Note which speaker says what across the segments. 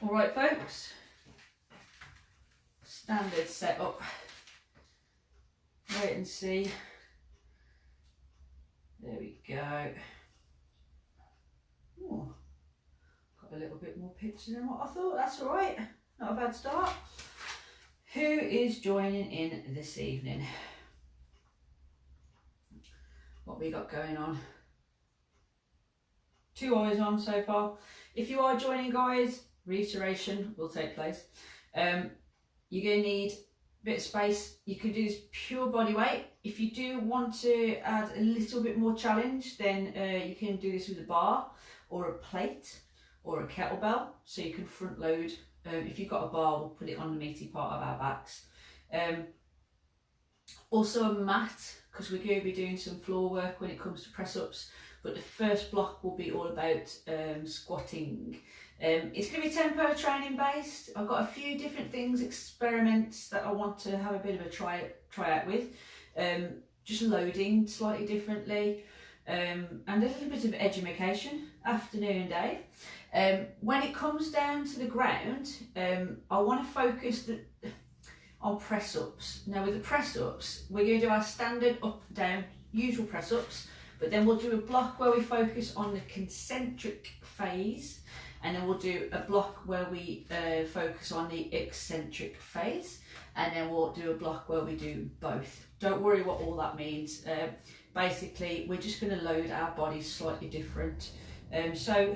Speaker 1: All right, folks. Standard setup. Wait and see. There we go. Ooh, got a little bit more picture than what I thought. That's all right. Not a bad start. Who is joining in this evening? What we got going on? 2 eyes on so far. If you are joining, guys, reiteration will take place. You're going to need a bit of space. You can do this pure body weight. If you do want to add a little bit more challenge, then you can do this with a bar or a plate or a kettlebell, so you can front load. If you've got a bar, we'll put it on the meaty part of our backs. Also a mat, because we're going to be doing some floor work when it comes to press ups, but the first block will be all about squatting. It's going to be tempo training based. I've got a few different things, experiments that I want to have a bit of a try out with. Just loading slightly differently, and a little bit of education, afternoon, Dave. When it comes down to the ground, I want to focus on press ups. Now with the press ups, we're going to do our standard up, down, usual press ups, but then we'll do a block where we focus on the concentric phase, and then we'll do a block where we focus on the eccentric phase, and then we'll do a block where we do both. Don't worry what all that means. Basically, we're just going to load our bodies slightly different. So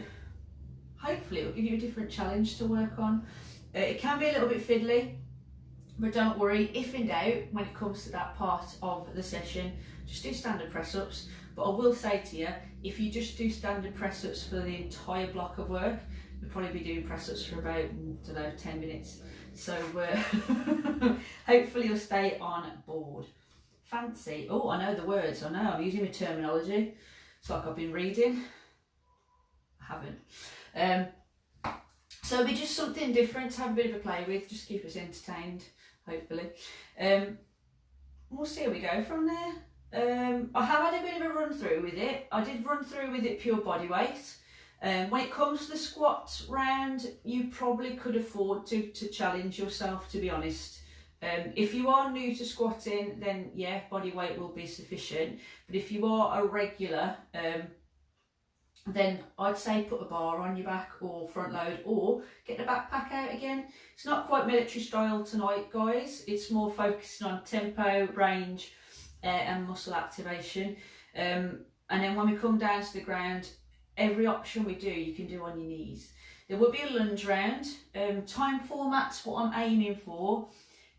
Speaker 1: hopefully it'll give you a different challenge to work on. It can be a little bit fiddly, but don't worry. If in doubt, when it comes to that part of the session, just do standard press-ups. But I will say to you, if you just do standard press-ups for the entire block of work, you'll probably be doing press-ups for about, I don't know, 10 minutes. So hopefully you'll stay on board. Fancy. Oh, I know the words. I know, I'm using my terminology. It's like I've been reading. I haven't. So it'll be just something different to have a bit of a play with, just keep us entertained, hopefully. We'll see how we go from there. I have had a bit of a run through with it. I did run through with it pure body weight. When it comes to the squats round, you probably could afford to challenge yourself, to be honest. If you are new to squatting, then yeah, body weight will be sufficient. But if you are a regular, then I'd say put a bar on your back or front load, or get the backpack out again. It's not quite military style tonight, guys. It's more focusing on tempo, range, and muscle activation. And then when we come down to the ground, every option we do, you can do on your knees. There will be a lunge round. Time formats, what I'm aiming for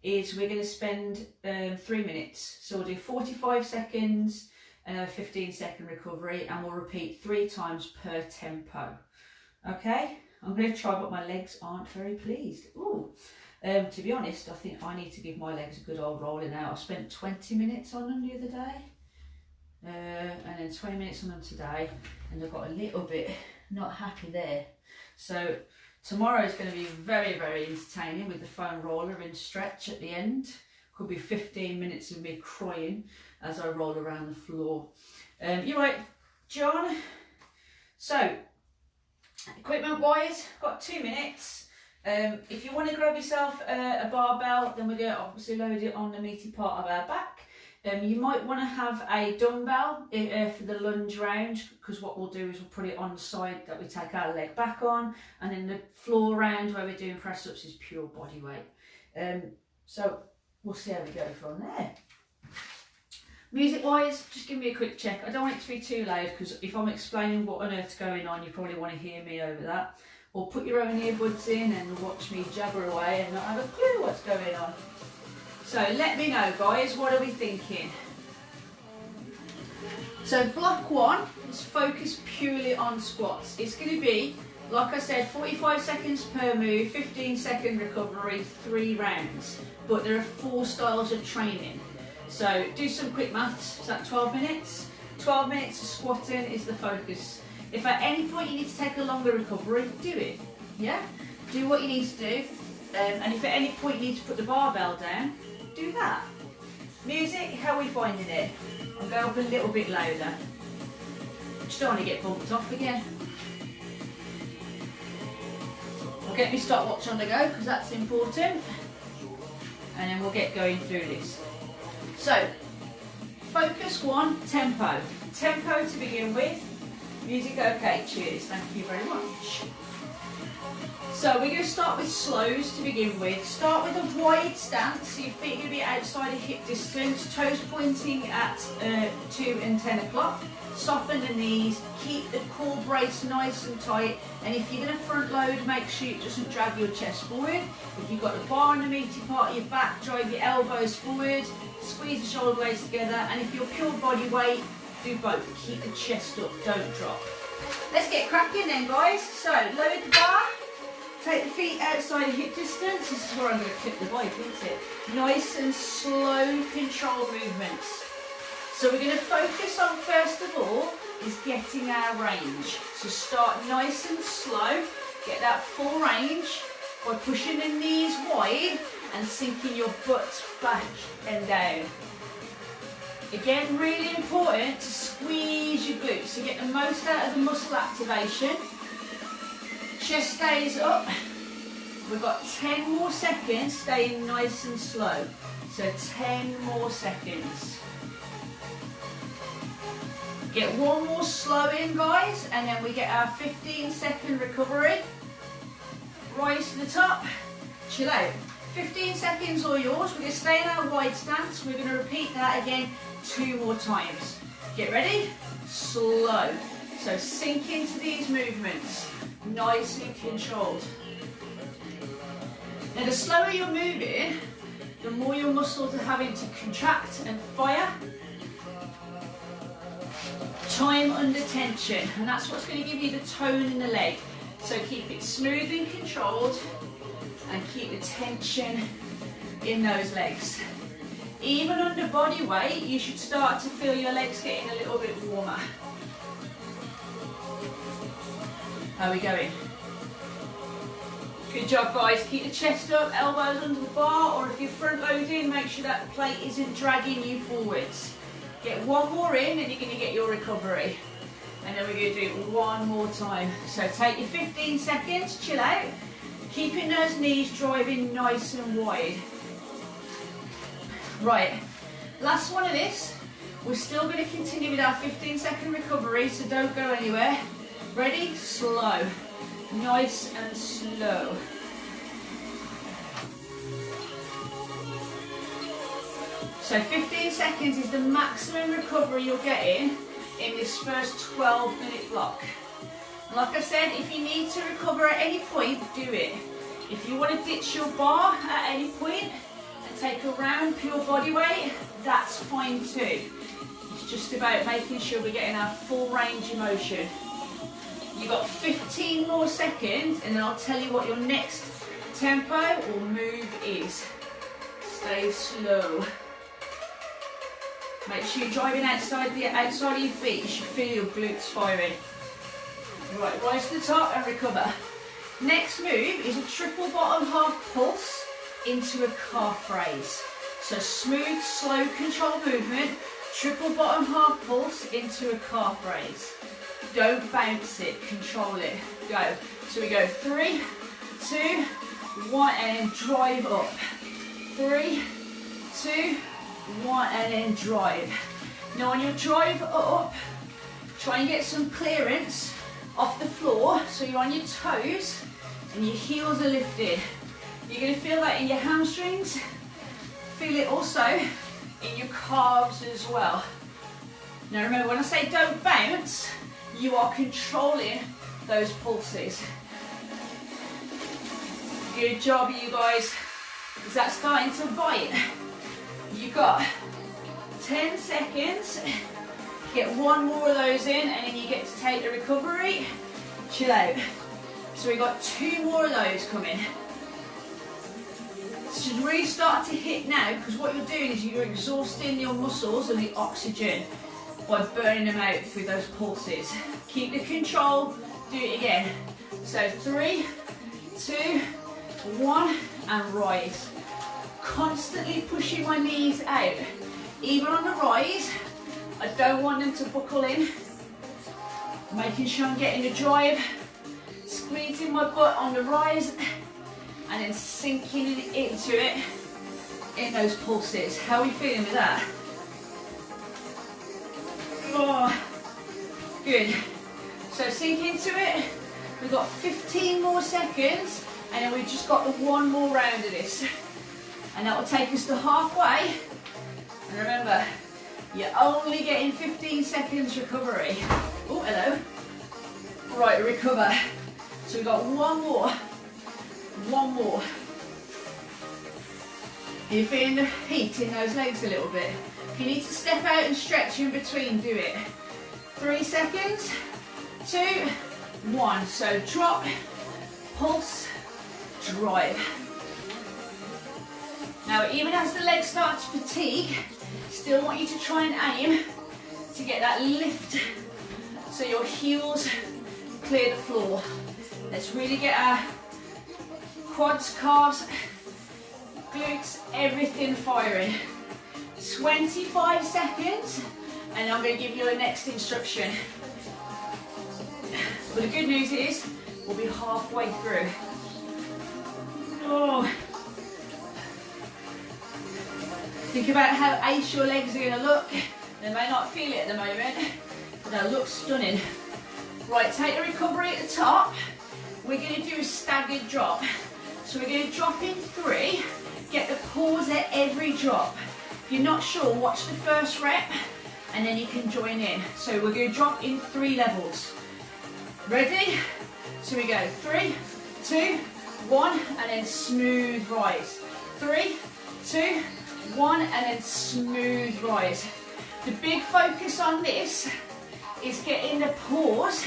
Speaker 1: is we're going to spend 3 minutes. So we'll do 45 seconds and a 15-second recovery, and we'll repeat 3 times per tempo. Okay, I'm going to try, but my legs aren't very pleased. Ooh. To be honest, I think I need to give my legs a good old rolling out. I spent 20 minutes on them the other day, and then 20 minutes on them today, and I got a little bit not happy there. So tomorrow is going to be very, very entertaining with the foam roller and stretch at the end. Could be 15 minutes of me crying as I roll around the floor. You're right, John. So, equipment wise, got 2 minutes. If you want to grab yourself a barbell, then we're going to obviously load it on the meaty part of our back. You might want to have a dumbbell for the lunge round, because what we'll do is we'll put it on the side that we take our leg back on, and then the floor round where we're doing press ups is pure body weight. So we'll see how we go from there. Music wise, just give me a quick check. I don't want it to be too loud, because if I'm explaining what on earth's going on, you probably want to hear me over that. Or put your own earbuds in and watch me jabber away and not have a clue what's going on. So let me know, guys, what are we thinking? So block 1 is focused purely on squats. It's going to be, like I said, 45 seconds per move, 15-second recovery, 3 rounds. But there are 4 styles of training. So do some quick maths. Is that 12 minutes? 12 minutes of squatting is the focus. If at any point you need to take a longer recovery, do it. Yeah? Do what you need to do. And if at any point you need to put the barbell down, do that. Music, how are we finding it? I'll go up a little bit louder. Just don't want to get bumped off again. We'll get my stopwatch on the go because that's important. And then we'll get going through this. So, focus 1, tempo. Tempo to begin with. Music okay, cheers, thank you very much. So we're going to start with slows to begin with. Start with a wide stance, so your feet are going to be outside of hip distance, toes pointing at 2 and 10 o'clock. Soften the knees, keep the core brace nice and tight, and if you're going to front load, make sure it doesn't drag your chest forward. If you've got the bar in the meaty part of your back, drive your elbows forward, squeeze the shoulder blades together, and if you're pure body weight, do both. Keep the chest up, don't drop. Let's get cracking then, guys. So, load the bar, take the feet outside of hip distance. This is where I'm going to clip the bike, isn't it? Nice and slow, controlled movements. So we're going to focus on, first of all, is getting our range. So start nice and slow, get that full range by pushing the knees wide and sinking your butt back and down. Again, really important to squeeze your glutes to get the most out of the muscle activation. Chest stays up. We've got 10 more seconds, staying nice and slow. So 10 more seconds. Get one more slow in, guys, and then we get our 15-second recovery. Rise to the top, chill out. 15 seconds all yours. We're going to stay in our wide stance. We're going to repeat that again 2 more times. Get ready? Slow. So sink into these movements, nice and controlled. Now the slower you're moving, the more your muscles are having to contract and fire. Time under tension, and that's what's going to give you the tone in the leg. So keep it smooth and controlled, and keep the tension in those legs. Even under body weight, you should start to feel your legs getting a little bit warmer. How are we going? Good job, guys. Keep the chest up, elbows under the bar, or if you're front loading, make sure that the plate isn't dragging you forwards. Get one more in and you're going to get your recovery. And then we're going to do it one more time. So take your 15 seconds, chill out. Keeping those knees driving nice and wide. Right, last one of this. We're still going to continue with our 15-second recovery, so don't go anywhere. Ready? Slow. Nice and slow. So 15 seconds is the maximum recovery you're getting in this first 12-minute block. And like I said, if you need to recover at any point, do it. If you want to ditch your bar at any point and take a round pure body weight, that's fine too. It's just about making sure we're getting our full range of motion. You've got 15 more seconds and then I'll tell you what your next tempo or move is. Stay slow. Make sure you're driving outside of your feet. You should feel your glutes firing. Right, rise to the top and recover. Next move is a triple bottom half pulse into a calf raise. So smooth, slow, controlled movement. Triple bottom half pulse into a calf raise. Don't bounce it, control it. Go. So we go 3, 2, 1, and then drive up. 3, 2, 1, and then drive. Now on your drive up, try and get some clearance off the floor so you're on your toes and your heels are lifted. You're going to feel that in your hamstrings, feel it also in your calves as well. Now remember, when I say don't bounce, you are controlling those pulses. Good job, you guys. Is that starting to bite? You've got 10 seconds, get one more of those in and then you get to take the recovery, chill out. So we've got 2 more of those coming. This should really start to hit now because what you're doing is you're exhausting your muscles and the oxygen by burning them out with those pulses. Keep the control, do it again. So 3, 2, 1 and rise. Constantly pushing my knees out. Even on the rise, I don't want them to buckle in. Making sure I'm getting the drive Squeezing my butt on the rise and then sinking into it in those pulses. How are we feeling with that? Oh, good. So sink into it. We've got 15 more seconds and then we've just got the one more round of this. And that will take us to halfway. And remember, you're only getting 15 seconds recovery. Oh, hello. Right, recover. So we've got one more. One more. Are you feeling the heat in those legs a little bit? If you need to step out and stretch in between, do it. 3 seconds, 2, 1. So drop, pulse, drive. Now even as the legs start to fatigue, still want you to try and aim to get that lift so your heels clear the floor. Let's really get our quads, calves, glutes, everything firing. 25 seconds and I'm going to give you a next instruction. But the good news is we'll be halfway through. Oh. Think about how ace your legs are going to look. They may not feel it at the moment, but they'll look stunning. Right, take the recovery at the top. We're going to do a staggered drop. So we're going to drop in 3, get the pause at every drop. If you're not sure, watch the first rep and then you can join in. So we're going to drop in 3 levels. Ready? So we go 3, 2, 1 and then smooth rise. 3, 2, 1 and then smooth rise. The big focus on this is getting the pause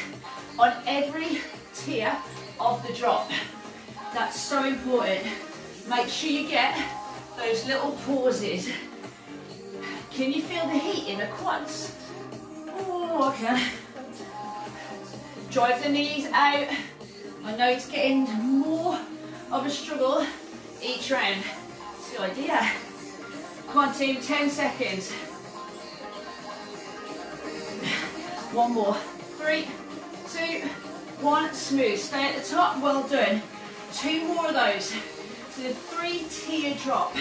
Speaker 1: on every tier of the drop. That's so important. Make sure you get those little pauses. Can you feel the heat in the quads? Oh, okay. Drive the knees out. I know it's getting more of a struggle each round. That's the idea. Come on team, 10 seconds. One more. 3, 2, 1, smooth. Stay at the top, well done. 2 more of those. So the 3-tier drop.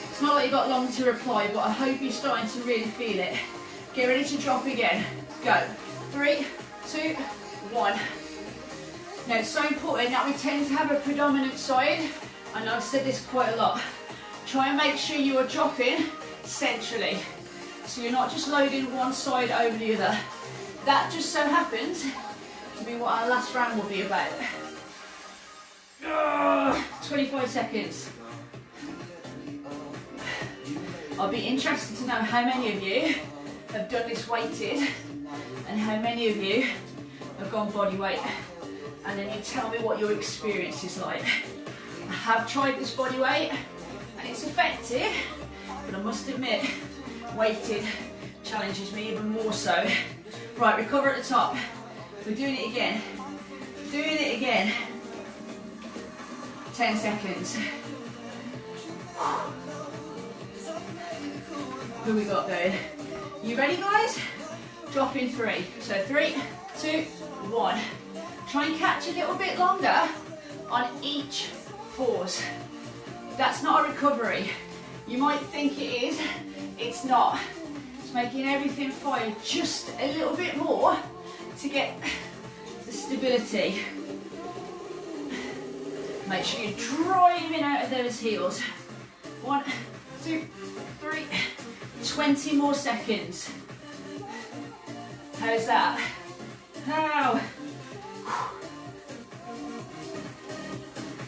Speaker 1: It's not like you've got long to reply, but I hope you're starting to really feel it. Get ready to drop again. Go. 3, 2, 1. Now it's so important that we tend to have a predominant side, and I've said this quite a lot. Try and make sure you are dropping centrally. So you're not just loading one side over the other. That just so happens to be what our last round will be about. 25 seconds. I'll be interested to know how many of you have done this weighted and how many of you have gone body weight. And then you tell me what your experience is like. I have tried this body weight and it's effective, but I must admit, weighted challenges me even more so. Right, recover at the top. We're doing it again. Doing it again. 10 seconds. Who we got going? You ready, guys? Drop in 3. So 3, 2, 1. Try and catch a little bit longer on each pause. That's not a recovery. You might think it is, it's not. It's making everything fire just a little bit more to get the stability. Make sure you're driving out of those heels. 1, 2, 3, 20 more seconds. How's that? How?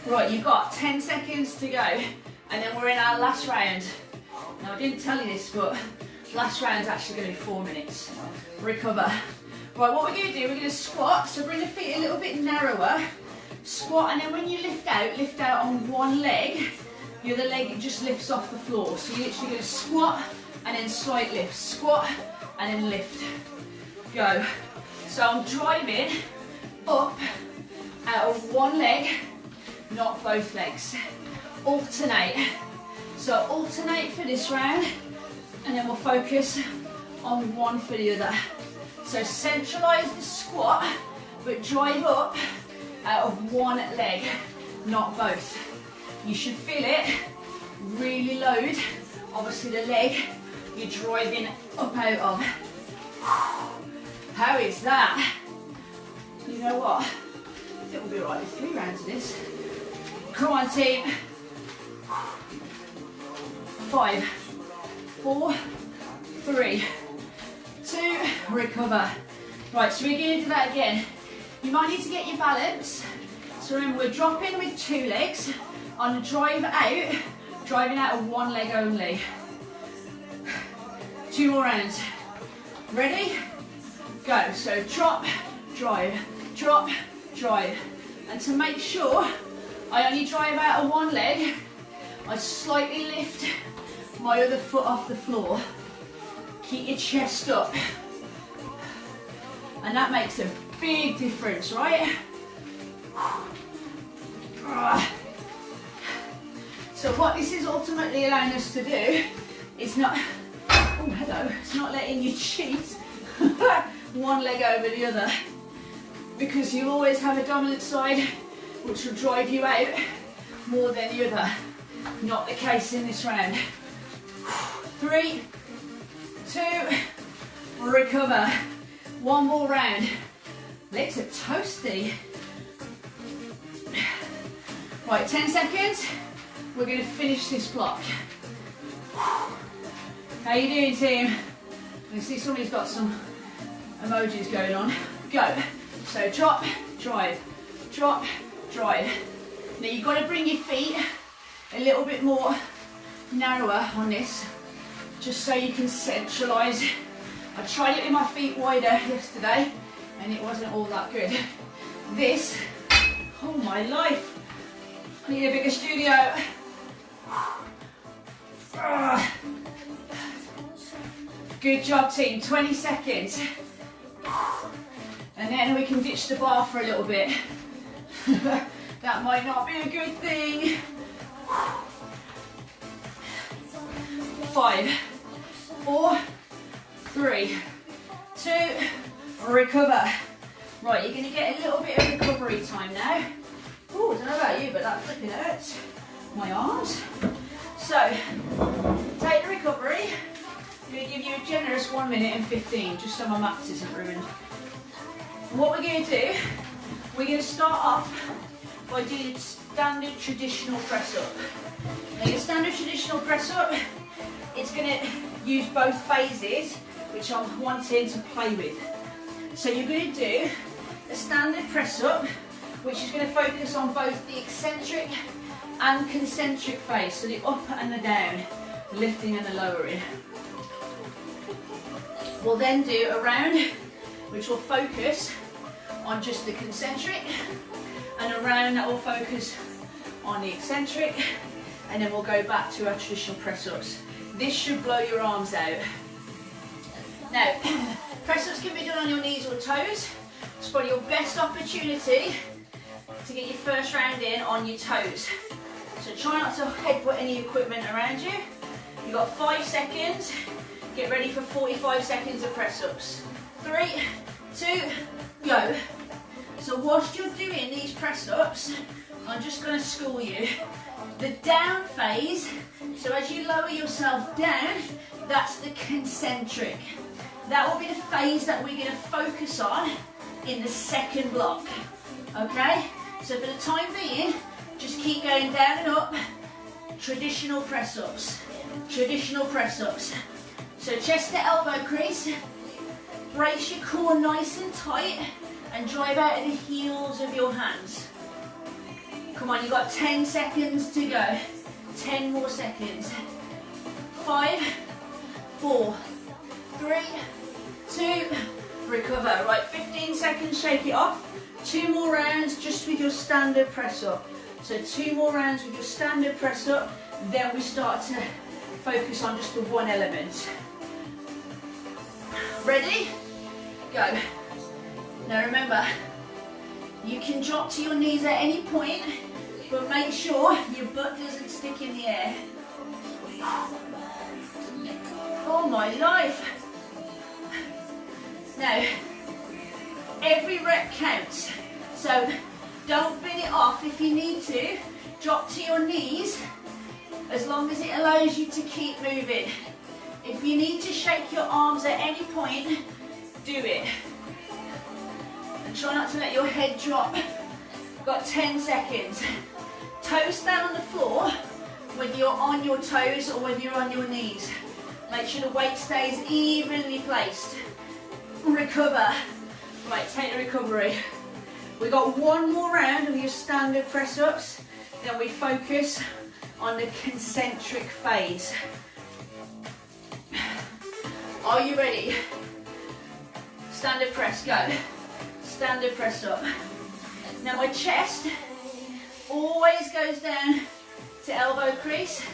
Speaker 1: Right, you've got 10 seconds to go, and then we're in our last round. Now, I didn't tell you this, but last round's actually going to be 4 minutes. Recover. Right, what we're going to do, we're going to squat, so bring the feet a little bit narrower. Squat, and then when you lift out on one leg, the other leg just lifts off the floor. So you're literally going to squat, and then slight lift. Squat, and then lift. Go. So I'm driving up out of one leg, not both legs. Alternate. So alternate for this round, and then we'll focus on one for the other. So centralise the squat, but drive up out of one leg, not both. You should feel it, really load, obviously the leg you're driving up out of. How is that? You know what? I think we'll be alright with 3 rounds of this. Come on team. 5, 4, 3, 2, recover. Right, so we're going to do that again. You might need to get your balance. So remember, we're dropping with 2 legs on a drive out, driving out of 1 leg only. 2 more rounds. Ready? Go. So drop, drive, drop, drive. And to make sure I only drive out of 1 leg, I slightly lift my other foot off the floor. Keep your chest up. And that makes a big difference, right? So what this is ultimately allowing us to do is not, oh hello, it's not letting you cheat 1 leg over the other, because you'll always have a dominant side which will drive you out more than the other. Not the case in this round. 3, 2, recover. 1 more round. Legs are toasty. Right, 10 seconds. We're going to finish this block. How you doing, team? I see somebody's got some emojis going on. Go. So drop, drive, drop, drive. Now you've got to bring your feet a little bit more narrower on this, just so you can centralise. I tried it with my feet wider yesterday and it wasn't all that good. This, oh my life, I need a bigger studio. Good job team, 20 seconds. And then we can ditch the bar for a little bit. That might not be a good thing. 5, 4, 3, 2, recover. Right, you're going to get a little bit of recovery time now. Oh, I don't know about you, but that flipping hurts my arms. So, take the recovery. I'm going to give you a generous 1 minute and 15, just so my maths isn't ruined. And what we're going to do, we're going to start off by doing standard traditional press up. Now your standard traditional press up, it's going to use both phases, which I'm wanting to play with. So you're going to do a standard press up, which is going to focus on both the eccentric and concentric phase, so the up and the down, the lifting and the lowering. We'll then do a round which will focus on just the concentric, and a round that will focus on the eccentric, and then we'll go back to our traditional press-ups. This should blow your arms out. Now, press-ups can be done on your knees or toes. It's probably your best opportunity to get your first round in on your toes. So try not to headbutt any equipment around you. You've got 5 seconds. Get ready for 45 seconds of press-ups. 3, 2, go. So whilst you're doing these press-ups, I'm just going to school you. The down phase, so as you lower yourself down, that's the concentric. That will be the phase that we're going to focus on in the second block. Okay? So for the time being, just keep going down and up. Traditional press-ups. Traditional press-ups. So chest to elbow crease. Brace your core nice and tight and drive out of the heels of your hands. Come on, you've got 10 seconds to go. 10 more seconds. 5, 4, 3, 2, recover. Right, 15 seconds, shake it off. 2 more rounds just with your standard press up. So 2 more rounds with your standard press up, then we start to focus on just the one element. Ready? Go. Now remember, you can drop to your knees at any point, but make sure your butt doesn't stick in the air. Oh my life. Now, every rep counts, so don't bin it off. If you need to, drop to your knees as long as it allows you to keep moving. If you need to shake your arms at any point, do it. And try not to let your head drop. Got 10 seconds. Toes down on the floor, whether you're on your toes or whether you're on your knees. Make sure the weight stays evenly placed. Recover. Right, take the recovery. We got one more round of your standard press-ups, then we focus on the concentric phase. Are you ready? Standard press, go. Standard press up. Now my chest always goes down to elbow crease.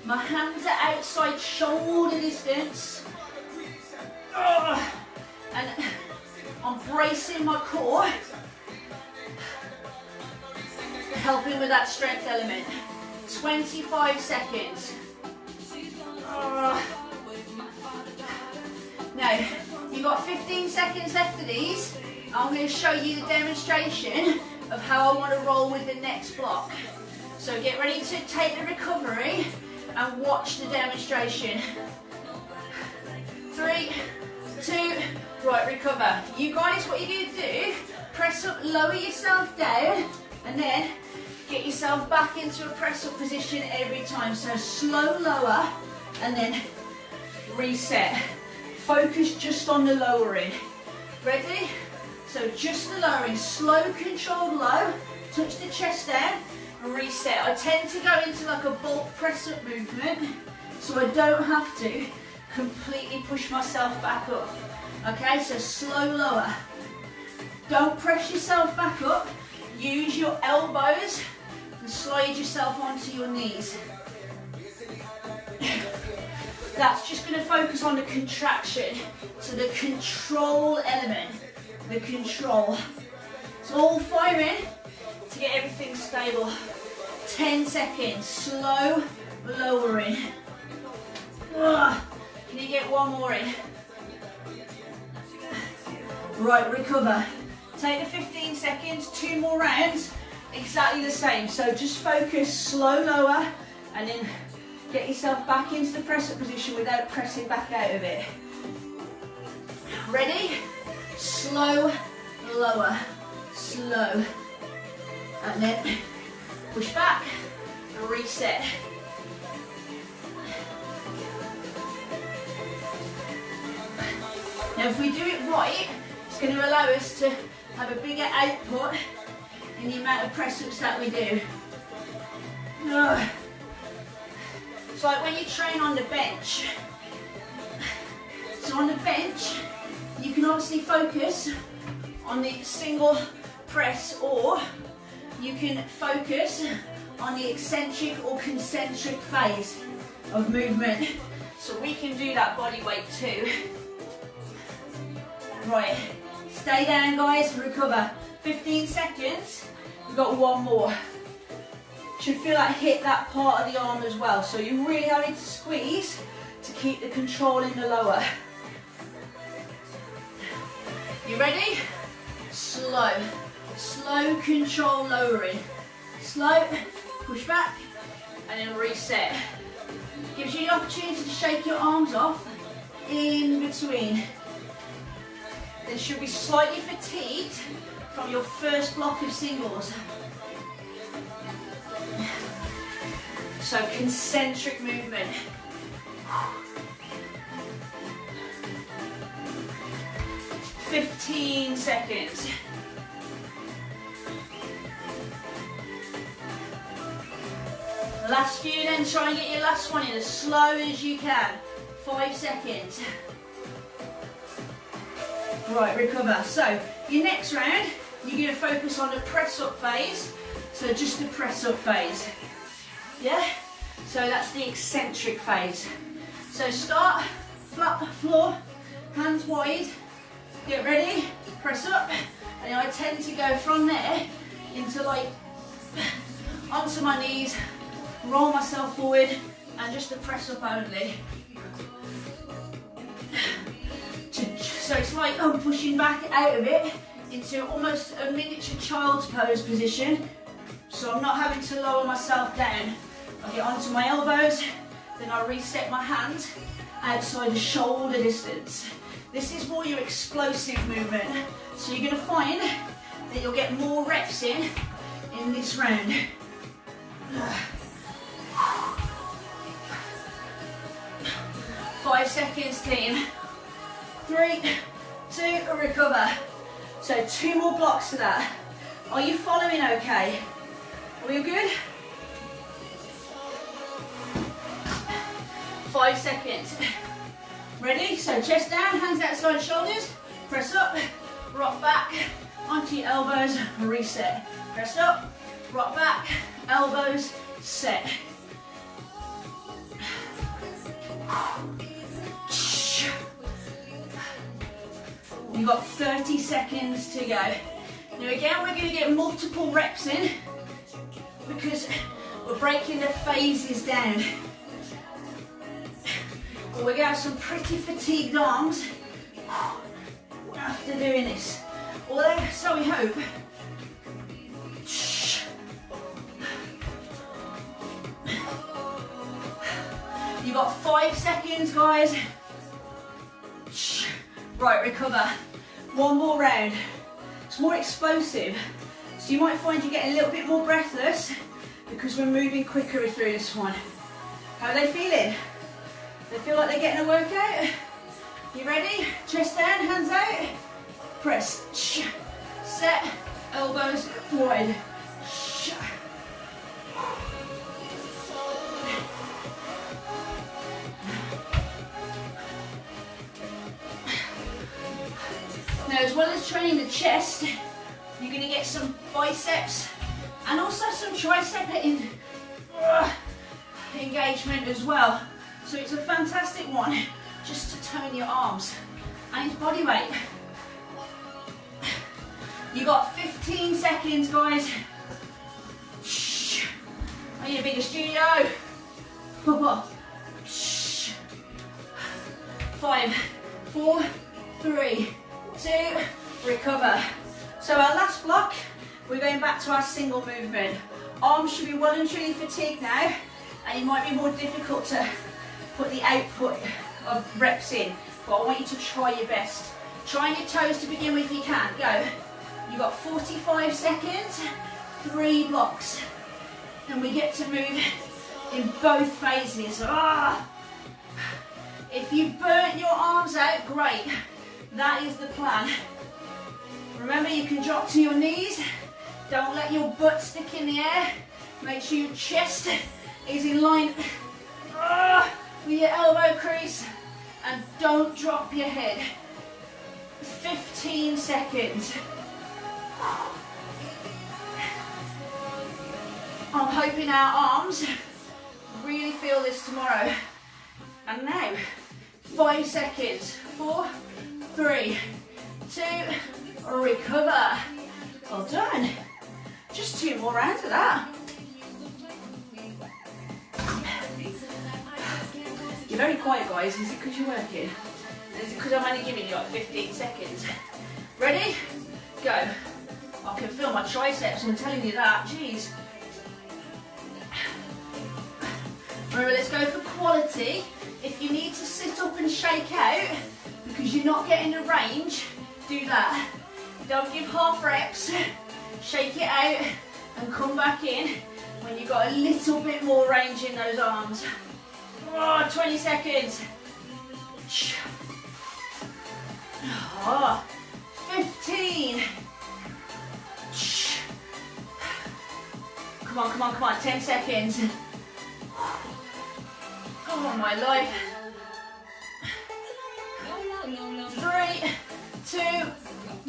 Speaker 1: My hands are outside shoulder distance. And I'm bracing my core, helping with that strength element. 25 seconds. Now, you've got 15 seconds left of these. I'm going to show you the demonstration of how I want to roll with the next block. So get ready to take the recovery and watch the demonstration. 3, 2, right, recover. You guys, what you're going to do, press up, lower yourself down, and then get yourself back into a press up position every time. So slow lower, and then reset. Focus just on the lowering. Ready? So just the lowering, slow, controlled low, touch the chest down, and reset. I tend to go into like a bulk press up movement, so I don't have to completely push myself back up. Okay, so slow lower. Don't press yourself back up. Use your elbows and slide yourself onto your knees. That's just going to focus on the contraction, so the control element, the control. It's all firing to get everything stable. 10 seconds, slow lowering. Can you get one more in? Right, recover. Take the 15 seconds, 2 more rounds, exactly the same. So just focus, slow lower, and then get yourself back into the press-up position without pressing back out of it. Ready? Slow, lower, slow. And then push back, and reset. Now if we do it right, it's going to allow us to have a bigger output in the amount of press-ups that we do. It's like when you train on the bench. So on the bench, you can obviously focus on the single press, or you can focus on the eccentric or concentric phase of movement. So we can do that body weight too. Right, stay down guys, recover. 15 seconds, we've got one more. Should feel like hit that part of the arm as well. So you're really having to squeeze to keep the control in the lower. You ready? Slow. Slow control lowering. Slow, push back, and then reset. Gives you the opportunity to shake your arms off in between. Then should be slightly fatigued from your first block of singles. So concentric movement. "15 seconds. Last few, then try and get your last one in as slow as you can. 5 seconds. Right, recover. So your next round, you're going to focus on the press up phase. So just the press up phase. Yeah? So that's the eccentric phase. So start, flat floor, hands wide, get ready, press up, and I tend to go from there into like, onto my knees, roll myself forward, and just a press up only. So so it's like I'm pushing back out of it into almost a miniature child's pose position. So I'm not having to lower myself down. I get onto my elbows, then I reset my hands outside the shoulder distance. This is more your explosive movement. So you're going to find that you'll get more reps in this round. 5 seconds, team. 3, 2, recover. So 2 more blocks to that. Are you following okay? Are we all good? 5 seconds. Ready? So chest down, hands outside shoulders. Press up, rock back, onto your elbows, reset. Press up, rock back, elbows, set. You've got 30 seconds to go. Now again, we're going to get multiple reps in because we're breaking the phases down. But we're going to have some pretty fatigued arms after doing this. Although, so we hope. You've got 5 seconds, guys. Right, recover. 1 more round. It's more explosive, so you might find you get a little bit more breathless because we're moving quicker through this one. How are they feeling? They feel like they're getting a workout? You ready? Chest down, hands out. Press. Set. Elbows wide. Now, as well as training the chest, you're going to get some biceps and also some tricep engagement as well. So it's a fantastic one just to tone your arms and it's body weight. You got 15 seconds, guys. I need to be the studio. 5, 4, 3, 2, recover. So our last block, we're going back to our single movement. Arms should be well and truly fatigued now, and it might be more difficult to put the output of reps in, but I want you to try your best. Try your toes to begin with if you can. Go. You've got 45 seconds, 3 blocks, and we get to move in both phases. If you burnt your arms out, great. That is the plan. Remember, you can drop to your knees. Don't let your butt stick in the air. Make sure your chest is in line with your elbow crease. And don't drop your head. 15 seconds. I'm hoping our arms really feel this tomorrow. And now, 5 seconds. 4, 3, 2, recover. Well done. Just 2 more rounds of that. You're very quiet, guys. Is it because you're working? Is it because I'm only giving you like 15 seconds? Ready? Go. I can feel my triceps, I'm telling you that. Jeez. Remember, let's go for quality. If you need to sit up and shake out because you're not getting the range, do that. Don't give half reps. Shake it out and come back in when you've got a little bit more range in those arms. 20 seconds. 15. Come on, come on, come on. 10 seconds. Oh my life. 3, 2,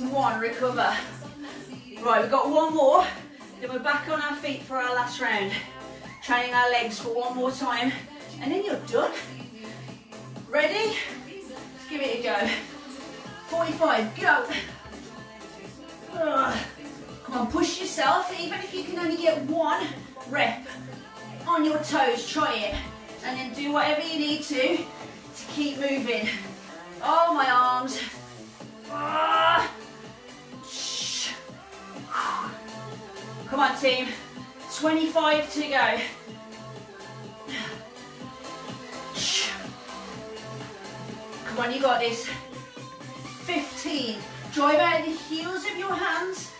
Speaker 1: 1. Recover. Right, we've got 1 more. Then we're back on our feet for our last round. Training our legs for 1 more time. And then you're done. Ready? Let's give it a go. 45, go. Come on, push yourself. Even if you can only get 1 rep on your toes, try it. And then do whatever you need to keep moving. Oh, my arms. team. 25 to go. Come on, you got this. 15. Drive out the heels of your hands.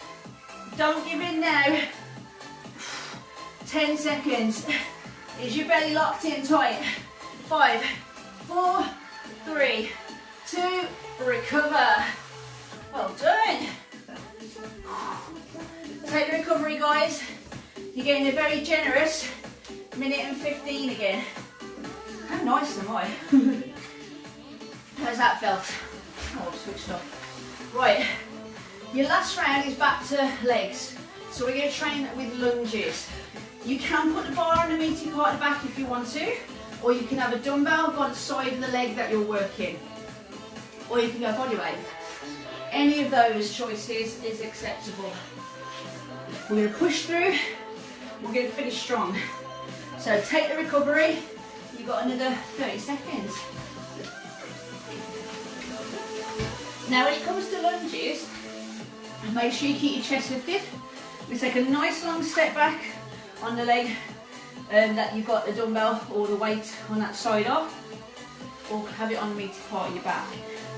Speaker 1: Don't give in now. 10 seconds. Is your belly locked in tight? 5, 4, 3, 2, recover. Well done. Take the recovery, guys. You're getting a very generous minute and 15 again. How nice am I? How's that felt? Oh, I've switched off. Right, your last round is back to legs. So we're going to train with lunges. You can put the bar on the meaty part of the back if you want to, or you can have a dumbbell on the side of the leg that you're working, or you can go body weight. Any of those choices is acceptable. We're going to push through, we're going to finish strong. So take the recovery, you've got another 30 seconds. Now when it comes to lunges, make sure you keep your chest lifted. We take a nice long step back on the leg that you've got the dumbbell or the weight on that side of, or have it on the meaty part of your back.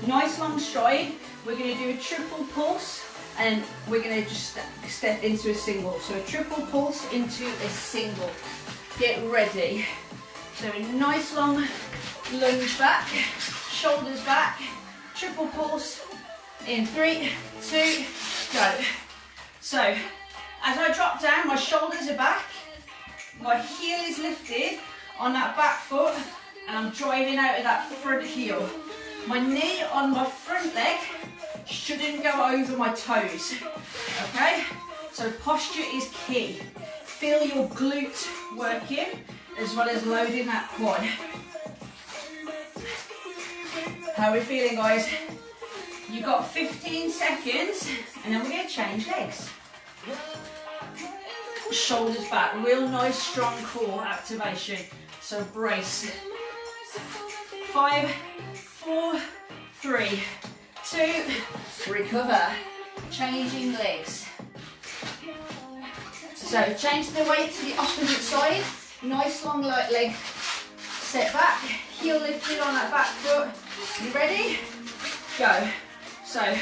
Speaker 1: Nice long stride. We're going to do a triple pulse and we're going to just step into a single. So a triple pulse into a single. Get ready. So a nice long lunge back, shoulders back, triple pulse in 3, 2, go. So as I drop down, my shoulders are back, my heel is lifted on that back foot, and I'm driving out of that front heel. My knee on my front leg shouldn't go over my toes, okay? So posture is key. Feel your glute working, as well as loading that quad. How are we feeling, guys? You've got 15 seconds, and then we're going to change legs. Shoulders back, real nice strong core activation. So brace. 5, 4, 3, 2, recover. Changing legs. So change the weight to the opposite side. Nice long light leg. Step back, heel lifted on that back foot. You ready? Go. So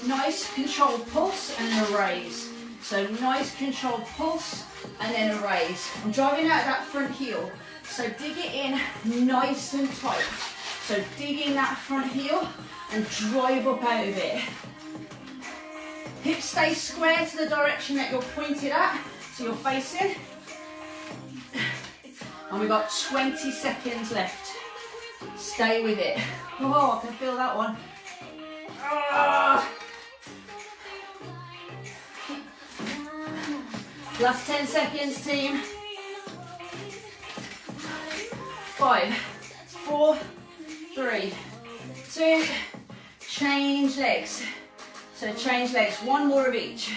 Speaker 1: nice controlled pulse and then a raise. So nice controlled pulse and then a raise. I'm driving out that front heel. So dig it in nice and tight. So dig in that front heel and drive up out of it. Hips stay square to the direction that you're pointed at, so you're facing. And we've got 20 seconds left. Stay with it. Oh, I can feel that one. Ah. Last 10 seconds, team. 5, 4, 3, 2, change legs. So change legs, one more of each.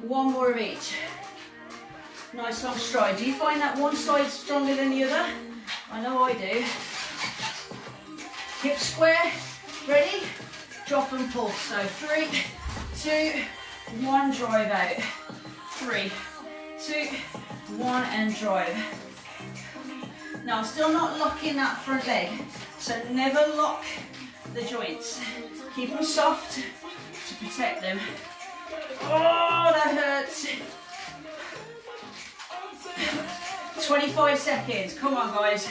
Speaker 1: One more of each. Nice long stride. Do you find that one side stronger than the other? I know I do. Hips square, ready? Drop and pulse. So 3, 2, 1, drive out. 3, 2, 1, and drive. Now I'm still not locking that front leg, so never lock the joints. Keep them soft to protect them. Oh, that hurts. 25 seconds, come on guys.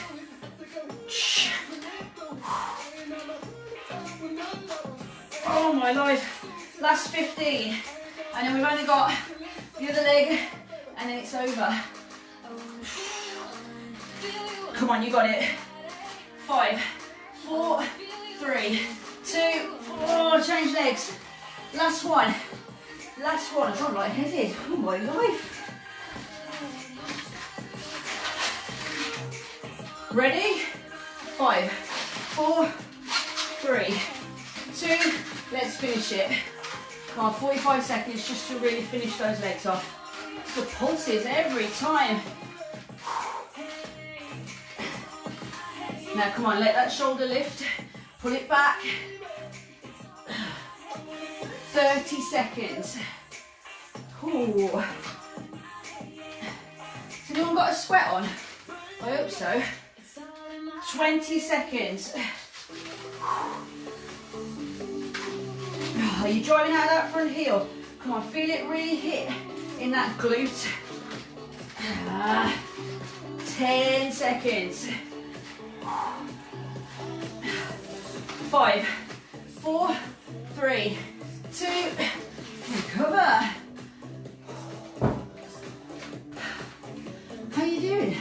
Speaker 1: Oh my life, last 15. And then we've only got the other leg and then it's over. Come on, you got it. 5, 4, 3, 2, 4, change legs. Last one. Last one, I'm lightheaded. Oh my life. Ready? 5, 4, 3, 2, let's finish it. Come on, 45 seconds just to really finish those legs off. The pulses every time. Now come on, let that shoulder lift. Pull it back. 30 seconds. Ooh. Anyone got a sweat on? I hope so. 20 seconds. Are you driving out that front heel? Come on, feel it really hit in that glute. 10 seconds. 5, 4, 3, 2, recover. How you doing?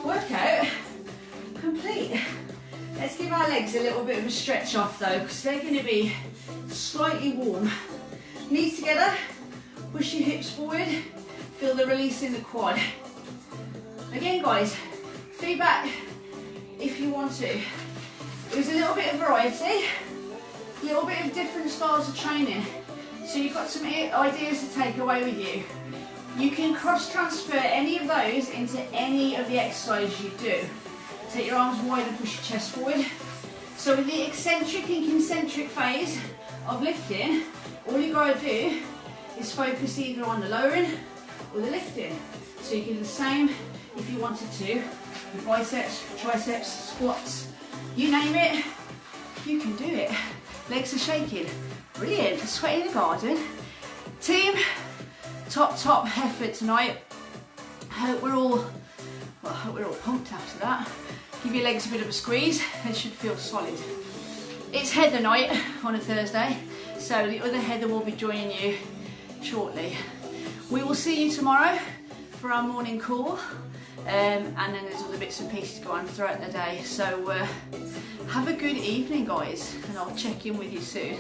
Speaker 1: Workout complete. Let's give our legs a little bit of a stretch off though, because they're going to be slightly warm. Knees together, push your hips forward, feel the release in the quad. Again guys, feedback if you want to. It was a little bit of variety, a little bit of different styles of training, so you've got some ideas to take away with you. You can cross-transfer any of those into any of the exercises you do. Take your arms wide and push your chest forward. So with the eccentric and concentric phase of lifting, all you got to do is focus either on the lowering or the lifting. So you can do the same if you wanted to, with biceps, triceps, squats, you name it, you can do it. Legs are shaking. Brilliant, sweating in the garden. Team, top effort tonight. Hope we're all pumped after that. Give your legs a bit of a squeeze, they should feel solid. It's Heather night on a Thursday, so the other Heather will be joining you shortly. We will see you tomorrow for our morning call, and then there's other bits and pieces go on throughout the day. So have a good evening guys, and I'll check in with you soon.